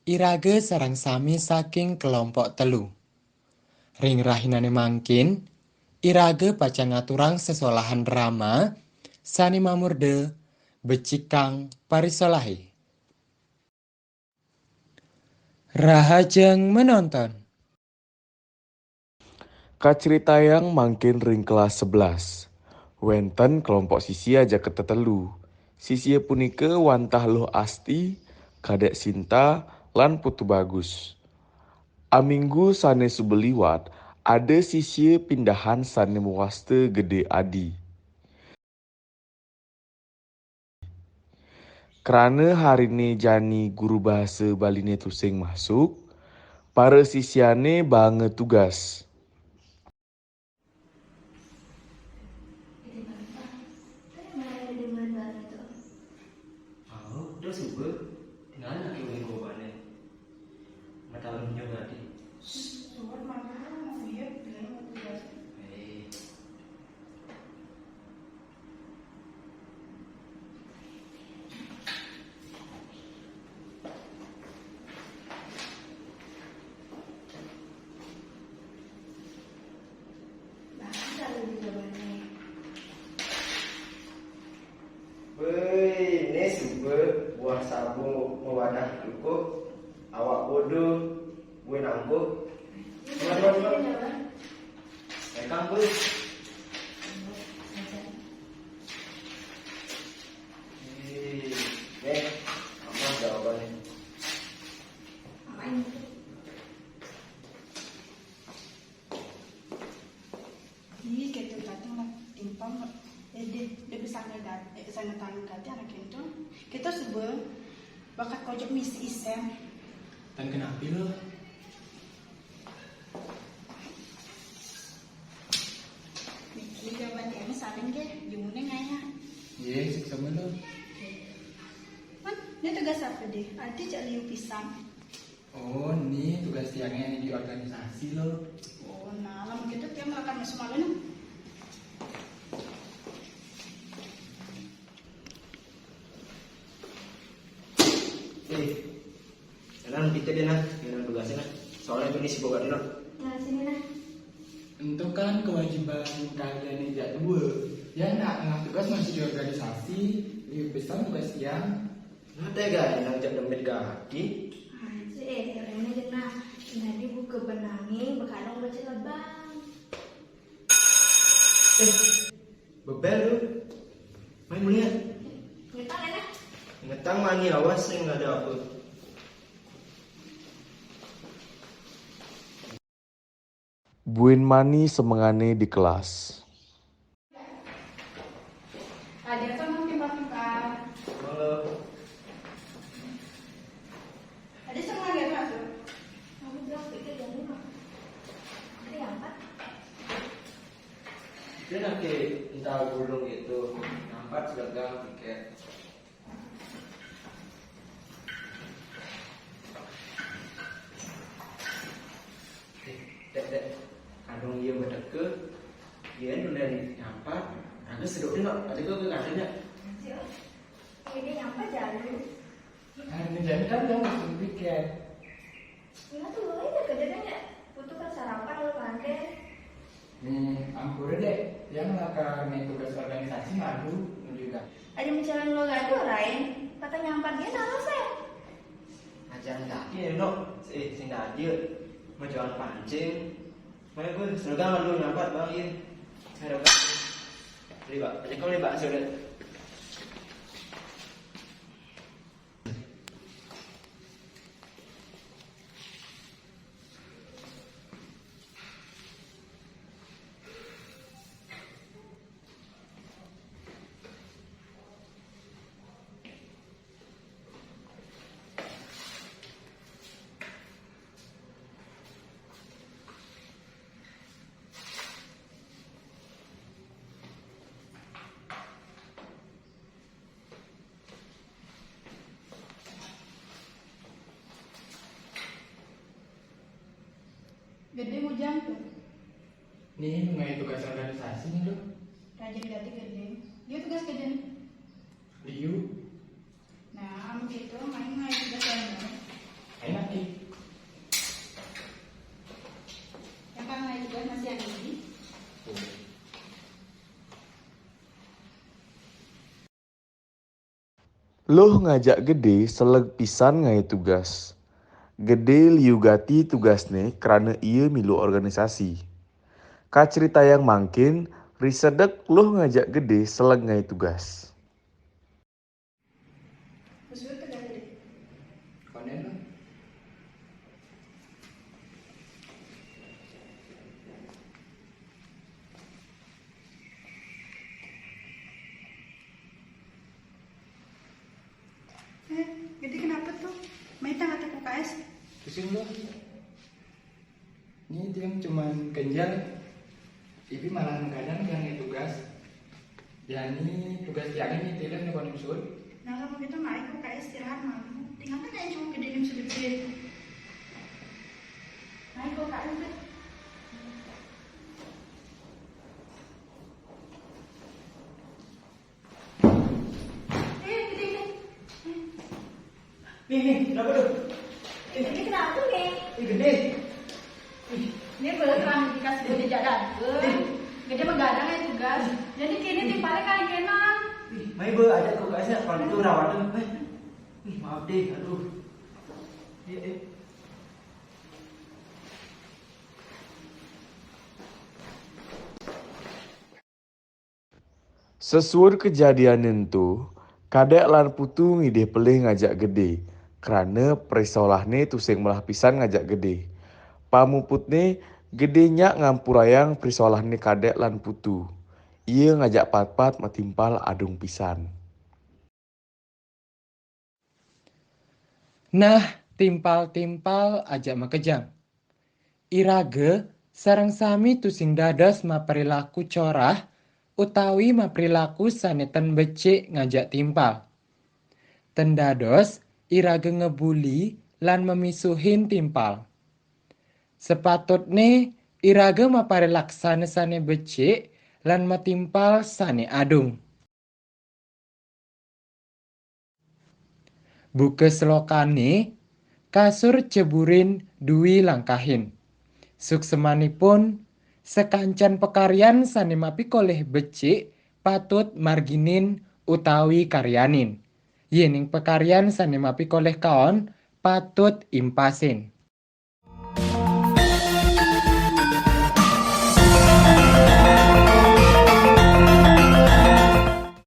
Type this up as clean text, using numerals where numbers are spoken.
Irage sarang sami saking kelompok telu. Ring rahinane mangkin, Irage paca ngaturang sesolahan rama, sani mamurde, becikang parisolahi. Rahajeng menonton. Kaceritayang mangkin ring kelas 11. Wenten kelompok sisi aja ketetelu. Sisi punike wantah loh asti, kadek Sinta, lan putu bagus. Aminggu sane subeliwat, ada sisi pindahan sane muaste gede adi. Kerana hari ini jani guru bahasa Baline tusing masuk, para sisiane banget tugas. Udah subur, tinggal nak ibu gobannya. Mata lumnya berarti. Subur mana mau lihat bilang mau tugas. Woi, ini subur buah sabu mewadah cukup. Awak bodoh, gue nangkuk. Ekang gue. Apa jawabannya? Ini kita datang lah timpang dia bisa sana tangan kata anak itu kita sebel bakat kojok misi isem Dan kenapa lo? mikir jawabannya ini saling ke jumune ngaya Iya, sama lo. kan ini tugas apa deh arti cak liu pisang Oh, ini tugas tiangnya di organisasi lo. oh nah lama gitu dia melakukan semalam Jangan kita dia nak, jangan tugasnya nak. Soalnya itu si boga dia nak. nah sini lah Itu kan kewajiban kalian yang dua. Ya nak tugas masih di organisasi, lebih besar tugas tiang. Nanti guys, nak jam dompet kaki. Ini kena nanti buka benangi berkadang baca lebang. Bebel lu. Main melihat. Ngetang enak. Ngetang mani awas yang nggak ada apa. Buin mani semengane di kelas. ada sama pimpah Halo. ada sama nggak masuk Aku bilang pikir yang ini mah. Ada yang apa? Dia nak ke entah gulung itu. Nampak sedang tiket. Dek. Kandung dia berdeke. Dia udah nampak. Ada seduk dia nak. Ada ke katanya. Ini yang apa jalan? Ini jadi kan yang masuk piket. Ini tuh lo aja kerjanya. Butuh kan sarapan lo pakai. Nih, ampura deh. Yang akan tugas organisasi ngadu juga. Ada misalnya lo gak ada lain. Kata nyampat dia nalar saya. Ajaran kaki no. Sing dia. Macam pancing. Mana gue seragam dulu nampak bang ini. Ada apa? Libat. Jadi kau libat sudah. gede hujan tuh Nih, mengenai tugas organisasi nih lo. rajin ganti gede dia tugas gede nih Liu. nah am gitu main tugas yang Enak. Loh ngajak gede seleg pisan ngai tugas. Gede liu gati tugasne karena ia milu organisasi. Ka cerita yang mangkin, risedek loh ngajak gede seleg ngai tugas. Usul tu dah ada. Konen lah. Jadi kenapa tuh? Main tengah UKS? Pusing loh. Ini dia cuman kenjal. Tapi malah kadang yang tugas. Ya ini tugas yang ini tidak nih konem sul. Nah kalau gitu naik UKS istirahat malam. Tinggal kan yang cuma gede nih segede. Naik UKS deh. Nih, kenapa tuh? Ini kenapa nih? Gede. Ini beneran dikasih gede jalan. Gede menggadang ya tugas. Jadi kini timpalnya kali kenan. Mai ada tugasnya kalau itu rawatan. Maaf deh, aduh. Sesuai kejadian itu, kadek lan putu ngideh pelih ngajak gede. Karena perisolahne tusing melah pisan ngajak gede. Pamuputne gede nyak ngampurayang perisolahne kadek lan putu. Ia ngajak pat-pat matimpal adung pisan. Nah, timpal-timpal aja makejang. Irage sarang sami tusing dadas ma perilaku corah utawi ma perilaku sanetan becik ngajak timpal. Tendados irage ngebuli lan memisuhin timpal. Sepatutne irage ma perilaksane sane becik lan matimpal sane adung. Buke selokane, kasur ceburin duwi langkahin. Suksemanipun, sekancan pekaryan sanemapi koleh becik patut marginin utawi karyanin. Yening pekaryan sanemapi koleh kaon patut impasin.